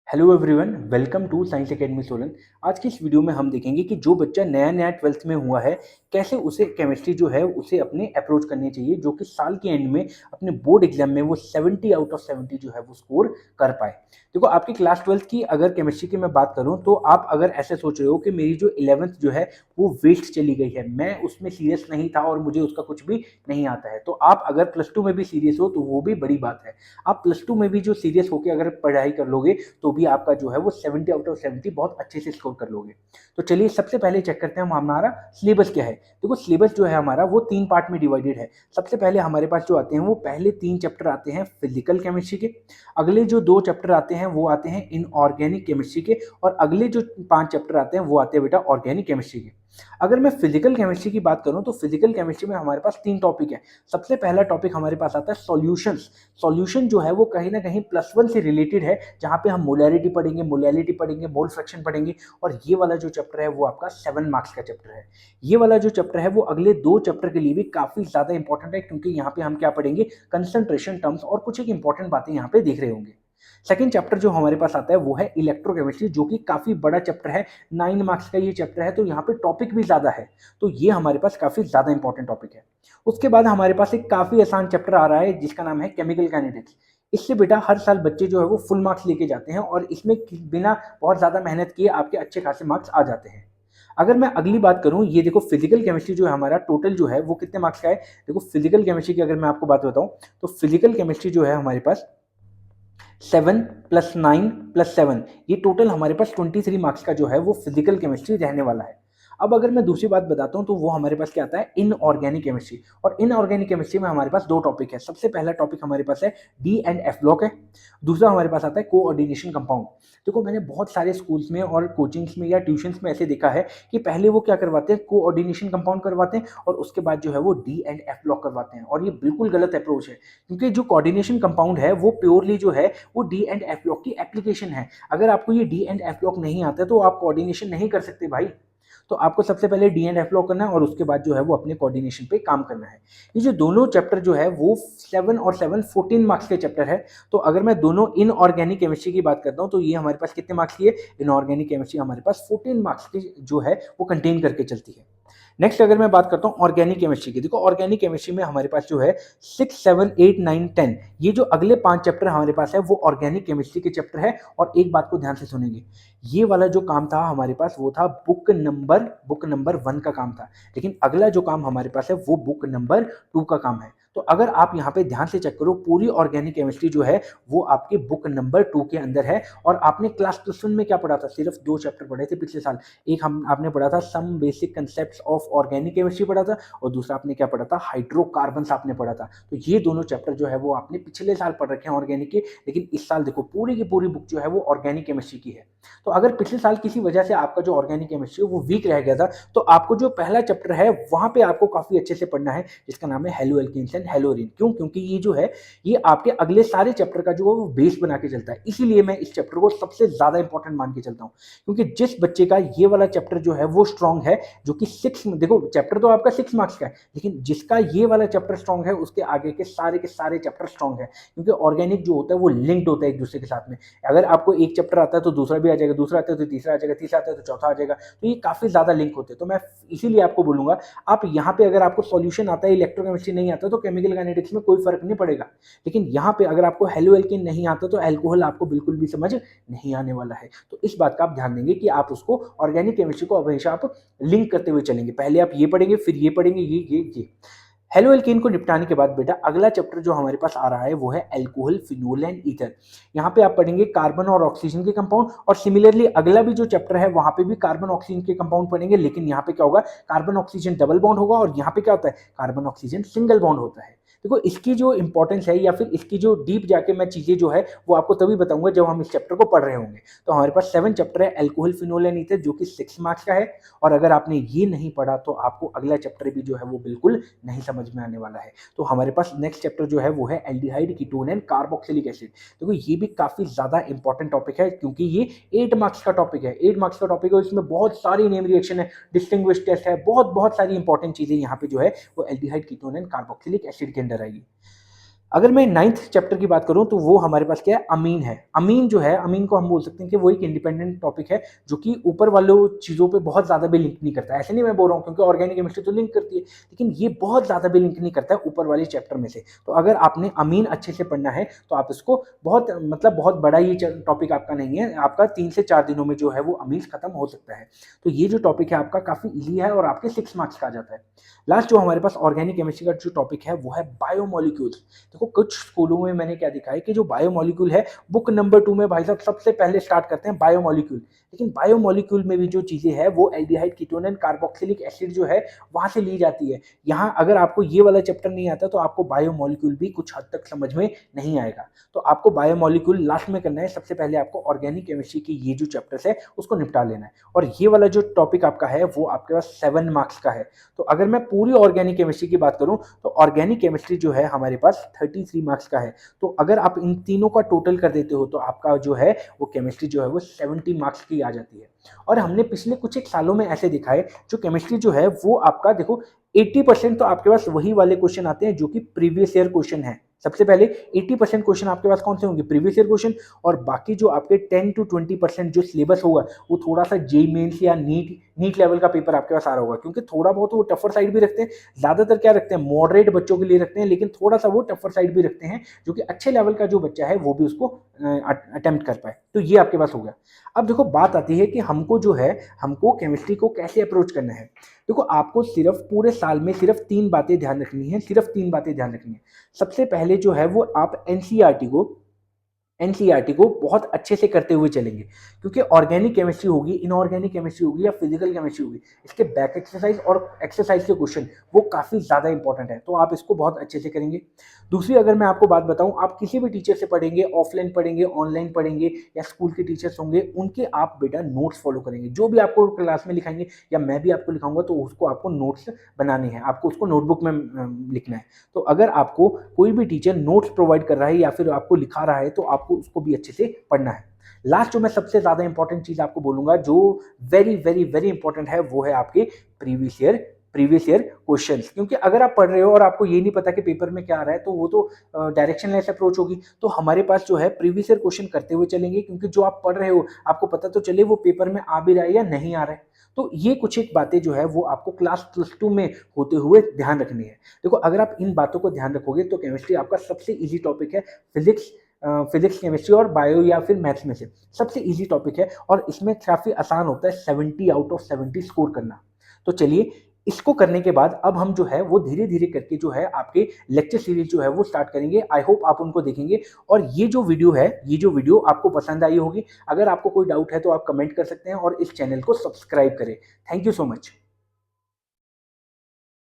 Hello everyone, welcome to science academy Solan. आज की इस वीडियो में हम देखेंगे कि जो बच्चा नया नया ट्वेल्थ में हुआ है, कैसे उसे केमिस्ट्री जो है उसे अपने अप्रोच करनी चाहिए, जो कि साल के एंड में अपने बोर्ड एग्जाम में वो 70 आउट ऑफ 70 जो है वो स्कोर कर पाए। देखो, आपकी क्लास ट्वेल्थ की अगर केमिस्ट्री की मैं बात करूं तो आप अगर ऐसे सोच रहे हो कि मेरी जो 11th जो है वो वेस्ट चली गई है, मैं उसमें सीरियस नहीं था और मुझे उसका कुछ भी नहीं आता है, तो आप अगर प्लस टू में भी सीरियस हो तो वो भी बड़ी बात है। आप प्लस टू में भी जो सीरियस होकर अगर पढ़ाई कर लोगे तो भी आपका जो है वो 70 आउट ऑफ 70 बहुत अच्छे से स्कोर कर लोगे। तो चलिए सबसे पहले चेक करते हैं हम हमारा सिलेबस क्या है। देखो, सिलेबस जो है हमारा वो 3 पार्ट में डिवाइडेड है। सबसे पहले हमारे पास जो आते हैं वो पहले 3 चैप्टर आते हैं फिजिकल केमिस्ट्री के, अगले जो 2 चैप्टर आते हैं वो आते हैं इनऑर्गेनिक केमिस्ट्री के, और अगले जो 5 चैप्टर आते हैं वो आते हैं बेटा ऑर्गेनिक केमिस्ट्री के। अगर मैं फिजिकल केमिस्ट्री की बात करूं तो फिजिकल केमिस्ट्री में हमारे पास 3 टॉपिक है। सबसे पहला टॉपिक हमारे पास आता है सॉल्यूशंस। सॉल्यूशन जो है वो कहीं ना कहीं +1 से रिलेटेड है, जहां पे हम मोलैलिटी पढ़ेंगे, मोल फ्रैक्शन पढ़ेंगे, और ये वाला जो चैप्टर है वो आपका 7 मार्क्स का चैप्टर है। ये वाला जो चैप्टर है वो अगले 2 चैप्टर के लिए भी काफी ज्यादा इंपॉर्टेंट है, क्योंकि यहाँ पे हम क्या पढ़ेंगे, कंसंट्रेशन टर्म्स और कुछ एक इंपॉर्टेंट बातें यहाँ पे देख रहे होंगे। सेकंड चैप्टर जो हमारे पास आता है वो है इलेक्ट्रोकेमिस्ट्री, जो कि काफी बड़ा चैप्टर है। 9 मार्क्स का ये चैप्टर है, तो यहाँ पे टॉपिक भी ज्यादा है, तो ये हमारे पास काफी ज्यादा इंपॉर्टेंट टॉपिक है। उसके बाद हमारे पास एक काफी आसान चैप्टर आ रहा है जिसका नाम है केमिकल काइनेटिक्स। इससे बेटा हर साल बच्चे जो है वो फुल मार्क्स लेके जाते हैं, और इसमें बिना बहुत ज्यादा मेहनत किए आपके अच्छे खासे मार्क्स आ जाते हैं। अगर मैं अगली बात करूं, ये देखो फिजिकल केमिस्ट्री जो है हमारा टोटल जो है वो कितने मार्क्स का है। देखो, फिजिकल केमिस्ट्री की अगर मैं आपको बात बताऊं तो फिजिकल केमिस्ट्री जो है हमारे पास 7 + 9 + 7, ये टोटल हमारे पास 23 मार्क्स का जो है वो फिजिकल केमिस्ट्री रहने वाला है। अब अगर मैं दूसरी बात बताता हूं तो वो हमारे पास क्या आता है, इनऑर्गेनिक केमिस्ट्री। और इनऑर्गेनिक केमिस्ट्री में हमारे पास 2 टॉपिक है। सबसे पहला टॉपिक हमारे पास है डी एंड एफ ब्लॉक है, दूसरा हमारे पास आता है कोऑर्डिनेशन कंपाउंड। देखो, मैंने बहुत सारे स्कूल्स में और कोचिंग्स में या ट्यूशंस में ऐसे देखा है कि पहले वो क्या करवाते हैं, कोऑर्डिनेशन कंपाउंड करवाते हैं, और उसके बाद जो है वो डी एंड एफ ब्लॉक करवाते हैं, और ये बिल्कुल गलत अप्रोच है। क्योंकि जो कोऑर्डिनेशन कंपाउंड है वो प्योरली जो है वो डी एंड एफ ब्लॉक की एप्लीकेशन है। अगर आपको ये डी एंड एफ ब्लॉक नहीं आता तो आप कोऑर्डिनेशन नहीं कर सकते भाई। तो आपको सबसे पहले डी एंड एफ ब्लॉक करना है, और उसके बाद जो है वो अपने कोऑर्डिनेशन पे काम करना है। ये जो दोनों चैप्टर जो है वो 7 और 7 14 मार्क्स के चैप्टर है। तो अगर मैं दोनों इनऑर्गेनिक केमिस्ट्री की बात करता हूँ तो ये हमारे पास कितने मार्क्स की है, इनऑर्गेनिक केमिस्ट्री हमारे पास 14 मार्क्स की जो है वो कंटेन करके चलती है। नेक्स्ट अगर मैं बात करता हूँ ऑर्गेनिक केमिस्ट्री की, देखो ऑर्गेनिक केमिस्ट्री में हमारे पास जो है 6 7 8 9 10, ये जो अगले 5 चैप्टर हमारे पास है वो ऑर्गेनिक केमिस्ट्री के चैप्टर है। और एक बात को ध्यान से सुनेंगे, ये वाला जो काम था हमारे पास वो था बुक नंबर 1 का काम था, लेकिन अगला जो काम हमारे पास है वो बुक नंबर 2 का काम है। तो अगर आप यहाँ पे ध्यान से चेक करो, पूरी ऑर्गेनिक केमिस्ट्री जो है वो आपके बुक नंबर 2 के अंदर है। और आपने क्लास +1 में क्या पढ़ा था, सिर्फ 2 चैप्टर पढ़े थे पिछले साल। एक हम आपने पढ़ा था some basic concepts of organic chemistry पढ़ा था, और दूसरा आपने क्या पढ़ा था, हाइड्रोकार्बन्स आपने पढ़ा था। तो ये दोनों चैप्टर जो है वो आपने पिछले साल पढ़ रखे हैं ऑर्गेनिक के, लेकिन इस साल देखो पूरी की पूरी बुक जो है वो ऑर्गेनिक केमिस्ट्री की है। तो अगर पिछले साल किसी वजह से आपका जो ऑर्गेनिक केमिस्ट्री है वो वीक रह गया था, तो आपको जो पहला चैप्टर है वहां पे आपको काफी अच्छे से पढ़ना है, जिसका नाम है हेलो एल्केन्स एंड हेलोरीन। क्यों? क्योंकि ये जो है ये आपके अगले सारे चैप्टर का जो है वो बेस बना के चलता है। इसीलिए मैं इस चैप्टर को सबसे ज्यादा इंपॉर्टेंट मान के चलता हूँ, क्योंकि जिस बच्चे का ये वाला चैप्टर जो है वो स्ट्रांग है, जो कि 6, देखो चैप्टर तो आपका 6 मार्क्स का है, लेकिन जिसका ये वाला चैप्टर स्ट्रांग है उसके आगे के सारे चैप्टर स्ट्रांग है, क्योंकि ऑर्गेनिक जो होता है वो लिंक्ड होता है एक दूसरे के साथ में। अगर आपको एक चैप्टर आता है तो दूसरा भी आ जाएगा, दूसरा आता है तो तीसरा आ जाएगा, तीसरा आता है तो चौथा आ जाएगा, तो ये काफी ज्यादा लिंक होते हैं। तो मैं इसीलिए आपको बोलूंगा, आप यहाँ पे अगर आपको सॉल्यूशन आता है, इलेक्ट्रोकेमिस्ट्री नहीं आता तो केमिकल काइनेटिक्स में कोई फर्क नहीं पड़ेगा, लेकिन यहाँ पे अगर आपको हेलो एल्केन नहीं आता तो एल्कोहल आपको बिल्कुल भी समझ नहीं आने वाला है। तो इस बात का आप ध्यान देंगे कि आप उसको ऑर्गेनिक केमिस्ट्री को हमेशा आप लिंक करते हुए चलेंगे, पहले आप ये पढ़ेंगे फिर ये पढ़ेंगे, ये हेलो एल्केन को निपटाने के बाद बेटा अगला चैप्टर जो हमारे पास आ रहा है वो है एल्कोहल, फिनोल एंड ईथर। यहाँ पे आप पढ़ेंगे कार्बन और ऑक्सीजन के कंपाउंड, और सिमिलरली अगला भी जो चैप्टर है वहां पे भी कार्बन ऑक्सीजन के कंपाउंड पढ़ेंगे, लेकिन यहाँ पे क्या होगा, कार्बन ऑक्सीजन डबल बॉन्ड होगा, और यहाँ पे क्या होता है, कार्बन ऑक्सीजन सिंगल बॉन्ड होता है। देखो, इसकी जो इंपॉर्टेंस है या फिर इसकी जो डीप जाके मैं चीजें जो है वो आपको तभी बताऊंगा जब हम इस चैप्टर को पढ़ रहे होंगे। तो हमारे पास 7 चैप्टर है एल्कोहल, फिनोल एंड ईथर, जो कि 6 मार्क्स का है। और अगर आपने ये नहीं पढ़ा तो आपको अगला चैप्टर भी जो है वो बिल्कुल नहीं समझ में आने वाला है। तो हमारे पास नेक्स्ट चैप्टर जो है वो है aldehyde, ketone and carboxylic acid. देखो, ये भी काफी ज्यादा इंपॉर्टेंट टॉपिक है, क्योंकि ये 8 मार्क्स का टॉपिक है। 8 मार्क्स का टॉपिक है, इसमें बहुत सारी नेम रिएक्शन है, डिस्टिंग्विश टेस्ट है, बहुत बहुत सारी इंपॉर्टेंट चीजें यहाँ पे जो है वो aldehyde, ketone and carboxylic acid के अंदर आएगी। अगर मैं 9th चैप्टर की बात करूँ तो वो हमारे पास क्या है, अमीन है। अमीन जो है, अमीन को हम बोल सकते हैं कि वो एक इंडिपेंडेंट टॉपिक है जो कि ऊपर वालों चीज़ों पे बहुत ज़्यादा भी लिंक नहीं करता है। ऐसे नहीं मैं बोल रहा हूँ, क्योंकि ऑर्गेनिक केमिस्ट्री तो लिंक करती है, लेकिन ये बहुत ज़्यादा भी लिंक नहीं करता है ऊपर वाले चैप्टर में से। तो अगर आपने अमीन अच्छे से पढ़ना है तो आप इसको बहुत मतलब बहुत बड़ा ये टॉपिक आपका नहीं है, आपका 3 से 4 दिनों में जो है वो अमीन खत्म हो सकता है। तो ये जो टॉपिक है आपका काफ़ी ईज़ी है और आपके 6 मार्क्स का आ जाता है। लास्ट जो हमारे पास ऑर्गेनिक केमिस्ट्री का जो टॉपिक है वो है बायोमोलिक्यूल्स। देखो कुछ स्कूलों में मैंने क्या दिखा है कि जो बायोमोलिक्यूल है, बुक नंबर 2 में भाई साहब सबसे पहले स्टार्ट करते हैं बायोमोलिक्यूल। लेकिन बायोमोलिक्यूल में भी जो चीज़ें हैं वो aldehyde, ketone and carboxylic acid जो है वहाँ से ली जाती है। यहाँ अगर आपको ये वाला चैप्टर नहीं आता तो आपको बायोमोलिक्यूल भी कुछ हद तक समझ में नहीं आएगा। तो आपको बायोमोलिक्यूल लास्ट में करना है। सबसे पहले आपको ऑर्गेनिक केमिस्ट्री की ये जो चैप्टर्स है उसको निपटा लेना है। और ये वाला जो टॉपिक आपका है वो आपके पास 7 मार्क्स का है। तो अगर मैं पूरी ऑर्गेनिक केमिस्ट्री की बात करूं तो ऑर्गेनिक केमिस्ट्री जो है हमारे पास 33 मार्क्स का है। तो अगर आप इन तीनों का टोटल कर देते हो तो आपका जो है वो केमिस्ट्री जो है वो 70 मार्क्स की आ जाती है। और हमने पिछले कुछ एक सालों में ऐसे दिखा है जो केमिस्ट्री जो है वो आपका देखो 80% तो आपके पास वही वाले क्वेश्चन आते हैं जो कि प्रीवियस ईयर क्वेश्चन है। सबसे पहले 80% क्वेश्चन आपके पास कौन से होंगे, प्रीवियस ईयर क्वेश्चन। और बाकी जो आपके 10 to 20% जो सिलेबस होगा वो थोड़ा सा जेईई मेंस या नीट लेवल का पेपर आपके पास आ रहा होगा, क्योंकि थोड़ा बहुत वो टफर साइड भी रखते हैं। ज़्यादातर क्या रखते हैं, मॉडरेट बच्चों के लिए रखते हैं, लेकिन थोड़ा सा वो टफर साइड भी रखते हैं जो कि अच्छे लेवल का जो बच्चा है वो भी उसको अटेम्प्ट कर पाए। तो ये आपके पास हो गया। अब देखो बात आती है कि हमको जो है, हमको केमिस्ट्री को कैसे अप्रोच करना है। देखो आपको सिर्फ पूरे साल में सिर्फ 3 बातें ध्यान रखनी है, सिर्फ 3 बातें ध्यान रखनी है। सबसे पहले जो है वो आप एनसीईआरटी को बहुत अच्छे से करते हुए चलेंगे, क्योंकि ऑर्गेनिक केमिस्ट्री होगी, इनऑर्गेनिक केमिस्ट्री होगी या फिजिकल केमिस्ट्री होगी, इसके बैक एक्सरसाइज और एक्सरसाइज के क्वेश्चन वो काफ़ी ज़्यादा इंपॉर्टेंट है। तो आप इसको बहुत अच्छे से करेंगे। दूसरी अगर मैं आपको बात बताऊं, आप किसी भी टीचर से पढ़ेंगे, ऑफलाइन पढ़ेंगे, ऑनलाइन पढ़ेंगे या स्कूल के टीचर्स होंगे, उनके आप बेटा नोट्स फॉलो करेंगे। जो भी आपको क्लास में लिखाएंगे या मैं भी आपको लिखाऊंगा तो उसको आपको नोट्स बनाने हैं, आपको उसको नोटबुक में लिखना है। तो अगर आपको कोई भी टीचर नोट्स प्रोवाइड कर रहा है या फिर आपको लिखा रहा है तो आपको उसको भी अच्छे से पढ़ना है। लास्ट जो मैं सबसे ज्यादा इंपॉर्टेंट चीज आपको बोलूंगा, जो वेरी वेरी वेरी इंपॉर्टेंट है, वो है आपके प्रीवियस ईयर क्वेश्चंस। क्योंकि अगर आप पढ़ रहे हो और आपको ये नहीं पता कि पेपर में क्या आ रहा है तो वो तो डायरेक्शनलेस अप्रोच होगी। तो हमारे पास जो है प्रीवियस ईयर क्वेश्चन करते हुए चलेंगे, क्योंकि जो आप पढ़ रहे हो आपको पता तो चले वो पेपर में आ भी रहा है या नहीं आ रहा है। तो ये कुछ एक बातें जो है वो आपको क्लास +2 में होते हुए ध्यान रखनी है। देखो अगर आप इन बातों को ध्यान रखोगे तो केमिस्ट्री आपका सबसे इजी टॉपिक है। फिजिक्स केमिस्ट्री और बायो या फिर मैथ्स में से सबसे इजी टॉपिक है और इसमें काफ़ी आसान होता है 70 आउट ऑफ 70 स्कोर करना। तो चलिए, इसको करने के बाद अब हम जो है वो धीरे धीरे करके जो है आपके लेक्चर सीरीज जो है वो स्टार्ट करेंगे। आई होप आप उनको देखेंगे और ये जो वीडियो आपको पसंद आई होगी। अगर आपको कोई डाउट है तो आप कमेंट कर सकते हैं और इस चैनल को सब्सक्राइब करें। Thank you so much.